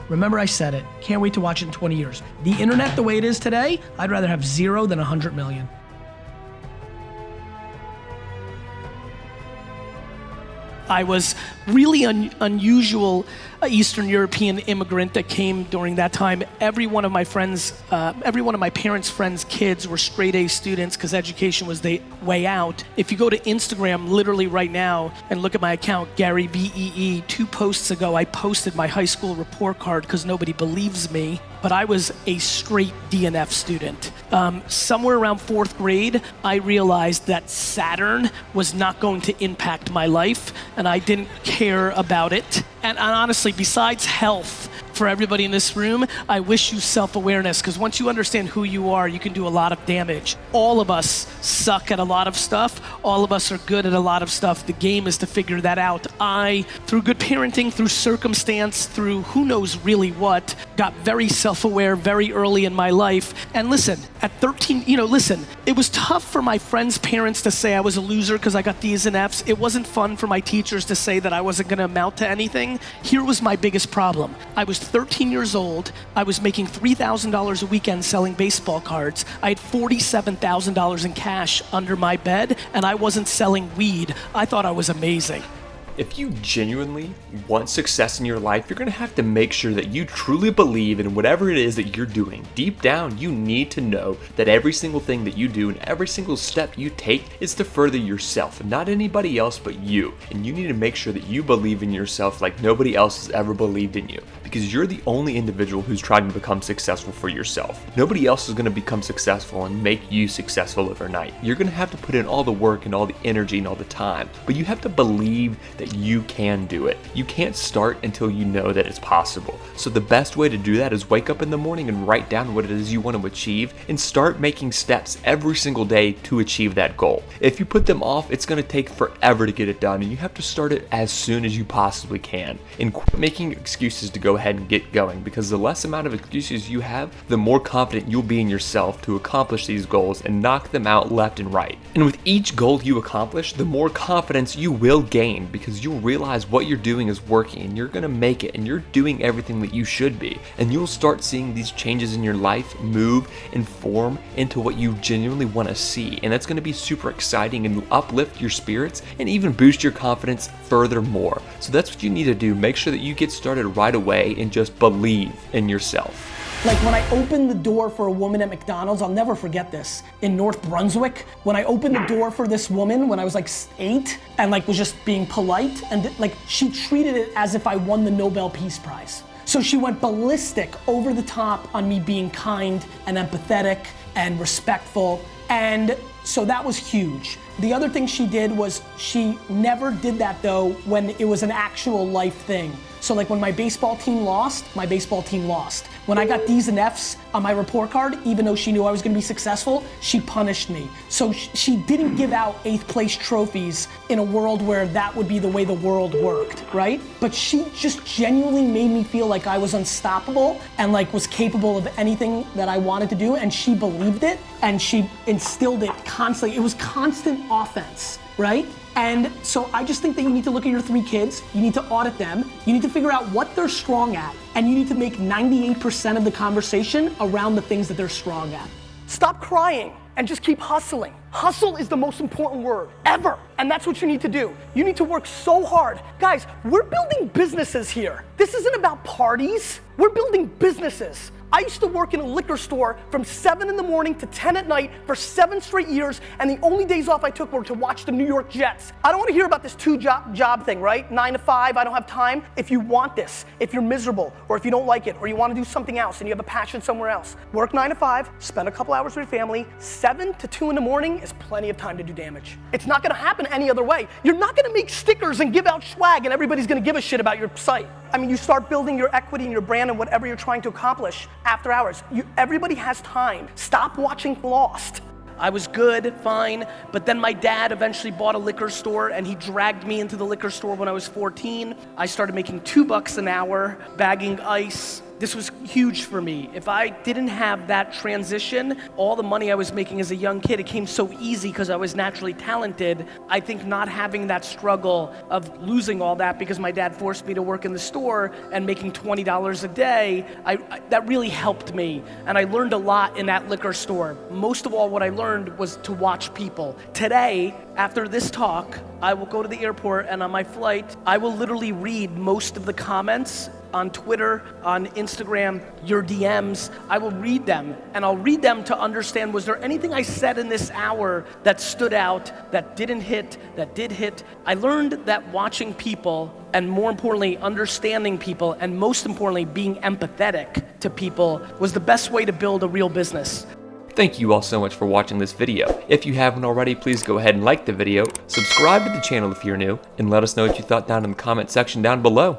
Remember I said it. Can't wait to watch it in 20 years. The internet the way it is today, I'd rather have 0 than 100 million. I was really unusual Eastern European immigrant that came during that time. Every one of my friends, every one of my parents' friends' kids were straight A students because education was the way out. If you go to Instagram literally right now and look at my account, Garyvee, 2 posts ago, I posted my high school report card because nobody believes me, but I was a straight DNF student. Somewhere around 4th grade, I realized that Saturn was not going to impact my life, and I didn't care about it. And honestly, besides health, for everybody in this room, I wish you self-awareness, because once you understand who you are, you can do a lot of damage. All of us suck at a lot of stuff. All of us are good at a lot of stuff. The game is to figure that out. I, through good parenting, through circumstance, through who knows really what, got very self-aware very early in my life. And listen, at 13, it was tough for my friends' parents to say I was a loser because I got D's and F's. It wasn't fun for my teachers to say that I wasn't gonna amount to anything. Here was my biggest problem. I was 13 years old. I was making $3,000 a weekend selling baseball cards. I had $47,000 in cash under my bed, and I wasn't selling weed. I thought I was amazing. If you genuinely want success in your life, you're gonna have to make sure that you truly believe in whatever it is that you're doing. Deep down, you need to know that every single thing that you do and every single step you take is to further yourself, not anybody else but you. And you need to make sure that you believe in yourself like nobody else has ever believed in you, because you're the only individual who's trying to become successful for yourself. Nobody else is gonna become successful and make you successful overnight. You're gonna have to put in all the work and all the energy and all the time, but you have to believe that you can do it. You can't start until you know that it's possible. So the best way to do that is wake up in the morning and write down what it is you want to achieve and start making steps every single day to achieve that goal. If you put them off, it's going to take forever to get it done, and you have to start it as soon as you possibly can. And quit making excuses to go ahead and get going, because the less amount of excuses you have, the more confident you'll be in yourself to accomplish these goals and knock them out left and right. And with each goal you accomplish, the more confidence you will gain, because you'll realize what you're doing is working and you're gonna make it and you're doing everything that you should be. And you'll start seeing these changes in your life move and form into what you genuinely want to see. And that's gonna be super exciting and uplift your spirits and even boost your confidence furthermore. So that's what you need to do. Make sure that you get started right away and just believe in yourself. Like when I opened the door for a woman at McDonald's, I'll never forget this, in North Brunswick, when I opened the door for this woman when I was like 8 and like was just being polite, and like she treated it as if I won the Nobel Peace Prize. So she went ballistic over the top on me being kind and empathetic and respectful, and so that was huge. The other thing she did was she never did that though when it was an actual life thing. So like when my baseball team lost, my baseball team lost. When I got D's and F's on my report card, even though she knew I was gonna be successful, she punished me. So she didn't give out 8th place trophies in a world where that would be the way the world worked, right? But she just genuinely made me feel like I was unstoppable and like was capable of anything that I wanted to do, and she believed it and she instilled it constantly. It was constant offense, right? And so I just think that you need to look at your 3 kids, you need to audit them, you need to figure out what they're strong at, and you need to make 98% of the conversation around the things that they're strong at. Stop crying and just keep hustling. Hustle is the most important word ever, and that's what you need to do. You need to work so hard. Guys, we're building businesses here. This isn't about parties, we're building businesses. I used to work in a liquor store from 7 in the morning to 10 at night for 7 straight years, and the only days off I took were to watch the New York Jets. I don't want to hear about this 2-job thing, right? 9 to 5, I don't have time. If you want this, if you're miserable, or if you don't like it, or you want to do something else and you have a passion somewhere else, work 9 to 5, spend a couple hours with your family. 7 to 2 in the morning is plenty of time to do damage. It's not going to happen any other way. You're not going to make stickers and give out swag and everybody's going to give a shit about your site. I mean, you start building your equity and your brand and whatever you're trying to accomplish after hours. Everybody has time. Stop watching Lost. I was good, fine, but then my dad eventually bought a liquor store and he dragged me into the liquor store when I was 14. I started making $2 an hour, bagging ice, this was huge for me. If I didn't have that transition, all the money I was making as a young kid, it came so easy because I was naturally talented. I think not having that struggle of losing all that because my dad forced me to work in the store and making $20 a day, that really helped me. And I learned a lot in that liquor store. Most of all, what I learned was to watch people. Today, after this talk, I will go to the airport, and on my flight, I will literally read most of the comments on Twitter, on Instagram, your DMs. I will read them, and I'll read them to understand, was there anything I said in this hour that stood out, that didn't hit, that did hit? I learned that watching people, and more importantly, understanding people, and most importantly, being empathetic to people was the best way to build a real business. Thank you all so much for watching this video. If you haven't already, please go ahead and like the video, subscribe to the channel if you're new, and let us know what you thought down in the comment section down below.